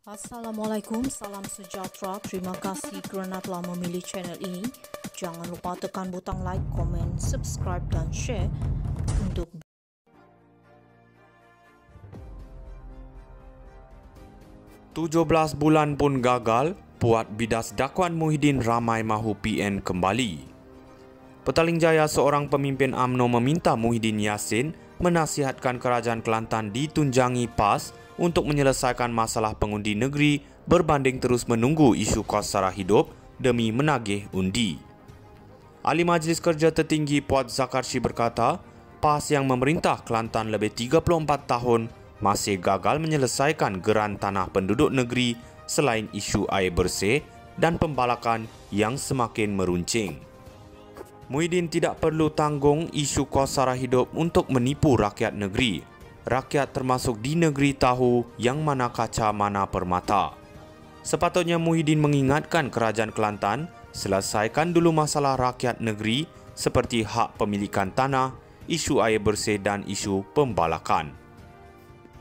Assalamualaikum, salam sejahtera. Terima kasih kerana telah memilih channel ini. Jangan lupa tekan butang like, komen, subscribe dan share untuk 17 bulan pun gagal, puat bidas dakwaan Muhyiddin ramai mahu PN kembali. Petaling Jaya, seorang pemimpin UMNO meminta Muhyiddin Yassin menasihatkan kerajaan Kelantan ditunjangi PAS untuk menyelesaikan masalah pengundi negeri berbanding terus menunggu isu kos sara hidup demi menagih undi. Ahli Majlis Kerja Tertinggi Puat Zakarshi berkata, PAS yang memerintah Kelantan lebih 34 tahun masih gagal menyelesaikan geran tanah penduduk negeri selain isu air bersih dan pembalakan yang semakin meruncing. Muhyiddin tidak perlu tanggung isu kos sara hidup untuk menipu rakyat negeri. Rakyat termasuk di negeri tahu yang mana kaca mana permata. Sepatutnya Muhyiddin mengingatkan kerajaan Kelantan selesaikan dulu masalah rakyat negeri seperti hak pemilikan tanah, isu air bersih dan isu pembalakan.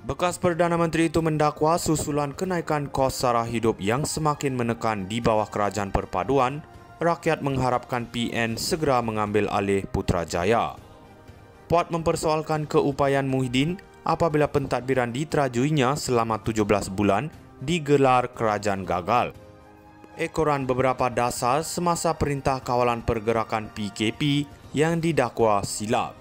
Bekas Perdana Menteri itu mendakwa susulan kenaikan kos sara hidup yang semakin menekan di bawah kerajaan perpaduan, rakyat mengharapkan PN segera mengambil alih Putrajaya. Puat mempersoalkan keupayaan Muhyiddin apabila pentadbiran diterajuinya selama 17 bulan digelar kerajaan gagal. Ekoran beberapa dasar semasa Perintah Kawalan Pergerakan PKP yang didakwa silap.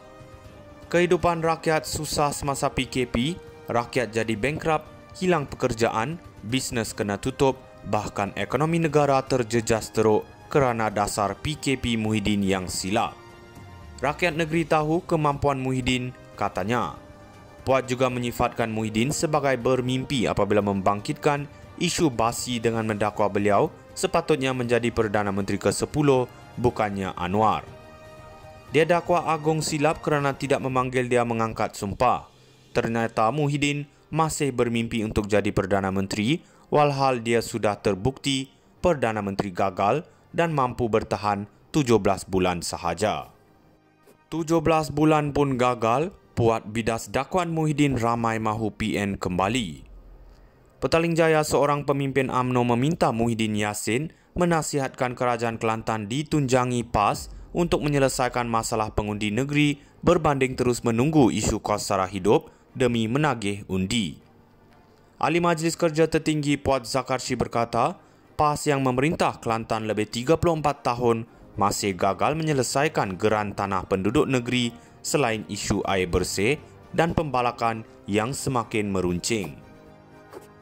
Kehidupan rakyat susah semasa PKP, rakyat jadi bankrupt, hilang pekerjaan, bisnes kena tutup, bahkan ekonomi negara terjejas teruk kerana dasar PKP Muhyiddin yang silap. Rakyat negeri tahu kemampuan Muhyiddin, katanya. Puat juga menyifatkan Muhyiddin sebagai bermimpi apabila membangkitkan isu basi dengan mendakwa beliau sepatutnya menjadi Perdana Menteri ke-10, bukannya Anwar. Dia dakwa Agong silap kerana tidak memanggil dia mengangkat sumpah. Ternyata Muhyiddin masih bermimpi untuk jadi Perdana Menteri, walhal dia sudah terbukti Perdana Menteri gagal dan mampu bertahan 17 bulan sahaja. 17 bulan pun gagal, puat bidas dakwaan Muhyiddin ramai mahu PN kembali. Petaling Jaya, seorang pemimpin UMNO meminta Muhyiddin Yassin menasihatkan kerajaan Kelantan ditunjangi PAS untuk menyelesaikan masalah pengundi negeri berbanding terus menunggu isu kos sara hidup demi menagih undi. Ahli Majlis Kerja Tertinggi Puat Zakarshi berkata, PAS yang memerintah Kelantan lebih 34 tahun masih gagal menyelesaikan geran tanah penduduk negeri selain isu air bersih dan pembalakan yang semakin meruncing.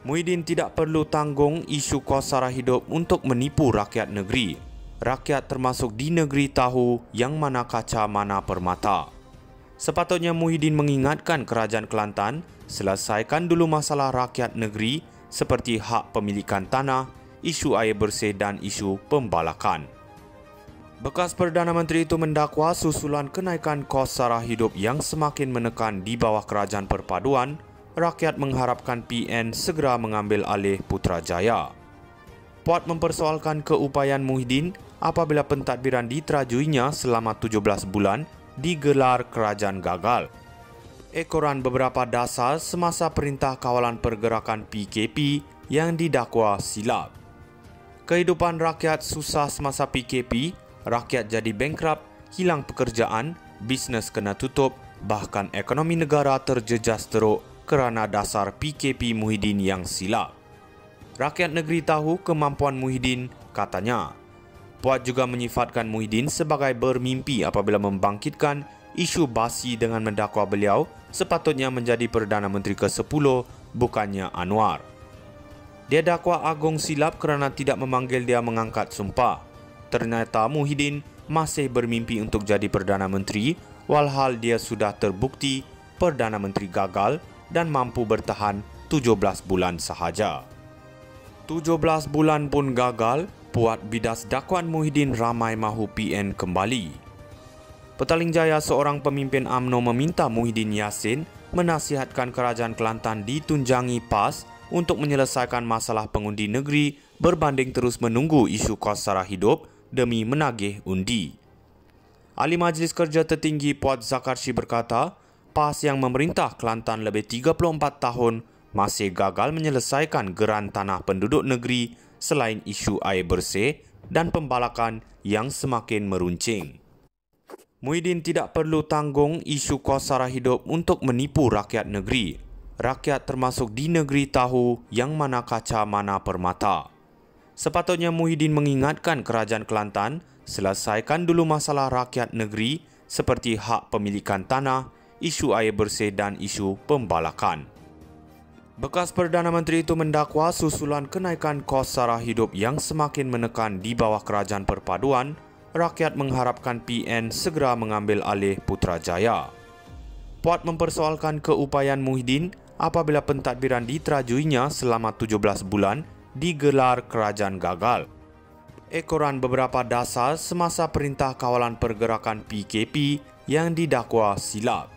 Muhyiddin tidak perlu tanggung isu kos sara hidup untuk menipu rakyat negeri. Rakyat termasuk di negeri tahu yang mana kaca mana permata. Sepatutnya Muhyiddin mengingatkan kerajaan Kelantan selesaikan dulu masalah rakyat negeri seperti hak pemilikan tanah, isu air bersih dan isu pembalakan. Bekas Perdana Menteri itu mendakwa susulan kenaikan kos sara hidup yang semakin menekan di bawah kerajaan perpaduan, rakyat mengharapkan PN segera mengambil alih Putrajaya. Puat mempersoalkan keupayaan Muhyiddin apabila pentadbiran diterajuinya selama 17 bulan digelar kerajaan gagal. Ekoran beberapa dasar semasa Perintah Kawalan Pergerakan PKP yang didakwa silap. Kehidupan rakyat susah semasa PKP, rakyat jadi bankrupt, hilang pekerjaan, bisnes kena tutup, bahkan ekonomi negara terjejas teruk kerana dasar PKP Muhyiddin yang silap. Rakyat negeri tahu kemampuan Muhyiddin, katanya. Puat juga menyifatkan Muhyiddin sebagai bermimpi apabila membangkitkan isu basi dengan mendakwa beliau sepatutnya menjadi Perdana Menteri ke-10, bukannya Anwar. Dia dakwa Agong silap kerana tidak memanggil dia mengangkat sumpah. Ternyata Muhyiddin masih bermimpi untuk jadi Perdana Menteri, walhal dia sudah terbukti Perdana Menteri gagal dan mampu bertahan 17 bulan sahaja. 17 bulan pun gagal, puat bidas dakwaan Muhyiddin ramai mahu PN kembali. Petaling Jaya, seorang pemimpin UMNO meminta Muhyiddin Yassin menasihatkan kerajaan Kelantan ditunjangi PAS untuk menyelesaikan masalah pengundi negeri berbanding terus menunggu isu kos sara hidup demi menagih undi. Ahli Majlis Kerja Tertinggi Puat Zakarshi berkata, PAS yang memerintah Kelantan lebih 34 tahun masih gagal menyelesaikan geran tanah penduduk negeri selain isu air bersih dan pembalakan yang semakin meruncing. Muhyiddin tidak perlu tanggung isu kos sara hidup untuk menipu rakyat negeri. Rakyat termasuk di negeri tahu yang mana kaca mana permata. Sepatutnya Muhyiddin mengingatkan kerajaan Kelantan selesaikan dulu masalah rakyat negeri seperti hak pemilikan tanah, isu air bersih dan isu pembalakan. Bekas Perdana Menteri itu mendakwa susulan kenaikan kos sara hidup yang semakin menekan di bawah kerajaan perpaduan, rakyat mengharapkan PN segera mengambil alih Putrajaya. Puat mempersoalkan keupayaan Muhyiddin apabila pentadbiran diterajuinya selama 17 bulan digelar kerajaan gagal. Ekoran beberapa dasar semasa Perintah Kawalan Pergerakan PKP yang didakwa silap.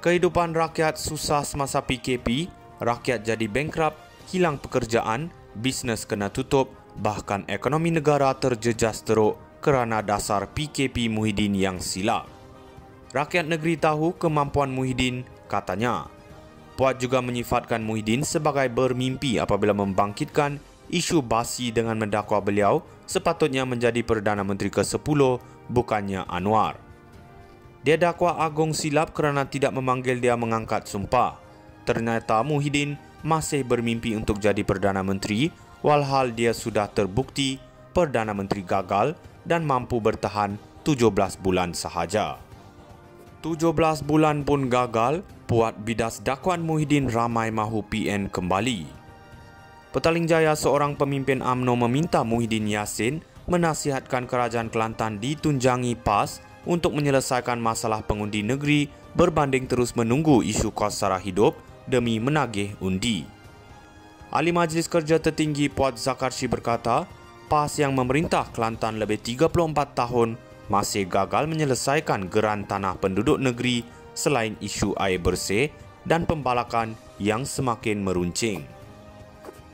Kehidupan rakyat susah semasa PKP, rakyat jadi bankrupt, hilang pekerjaan, bisnes kena tutup, bahkan ekonomi negara terjejas teruk kerana dasar PKP Muhyiddin yang silap. Rakyat negeri tahu kemampuan Muhyiddin, katanya. Puat juga menyifatkan Muhyiddin sebagai bermimpi apabila membangkitkan isu basi dengan mendakwa beliau sepatutnya menjadi Perdana Menteri ke-10 bukannya Anwar. Dia dakwa Agong silap kerana tidak memanggil dia mengangkat sumpah. Ternyata Muhyiddin masih bermimpi untuk jadi Perdana Menteri walhal dia sudah terbukti Perdana Menteri gagal dan mampu bertahan 17 bulan sahaja. 17 bulan pun gagal, Puat bidas dakwaan Muhyiddin ramai mahu PN kembali. Petaling Jaya, seorang pemimpin UMNO meminta Muhyiddin Yassin menasihatkan kerajaan Kelantan ditunjangi PAS untuk menyelesaikan masalah pengundi negeri berbanding terus menunggu isu kos sara hidup demi menagih undi. Ahli Majlis Kerja Tertinggi Puat Zakarshi berkata, PAS yang memerintah Kelantan lebih 34 tahun masih gagal menyelesaikan geran tanah penduduk negeri selain isu air bersih dan pembalakan yang semakin meruncing.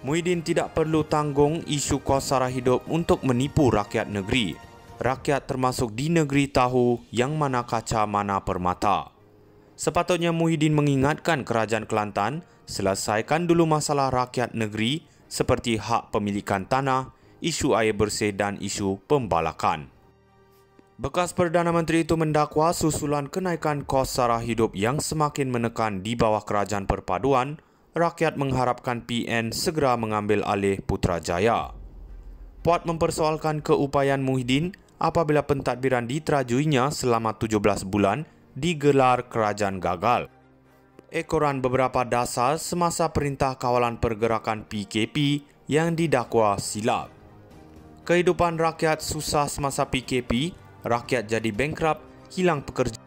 Muhyiddin tidak perlu tanggung isu kos sara hidup untuk menipu rakyat negeri. Rakyat termasuk di negeri tahu yang mana kaca mana permata. Sepatutnya Muhyiddin mengingatkan kerajaan Kelantan selesaikan dulu masalah rakyat negeri seperti hak pemilikan tanah, isu air bersih dan isu pembalakan. Bekas Perdana Menteri itu mendakwa susulan kenaikan kos sara hidup yang semakin menekan di bawah kerajaan perpaduan, rakyat mengharapkan PN segera mengambil alih Putrajaya. Puat mempersoalkan keupayaan Muhyiddin apabila pentadbiran diterajuinya selama 17 bulan digelar kerajaan gagal. Ekoran beberapa dasar semasa Perintah Kawalan Pergerakan PKP yang didakwa silap. Kehidupan rakyat susah semasa PKP, rakyat jadi bankrupt, hilang pekerjaan.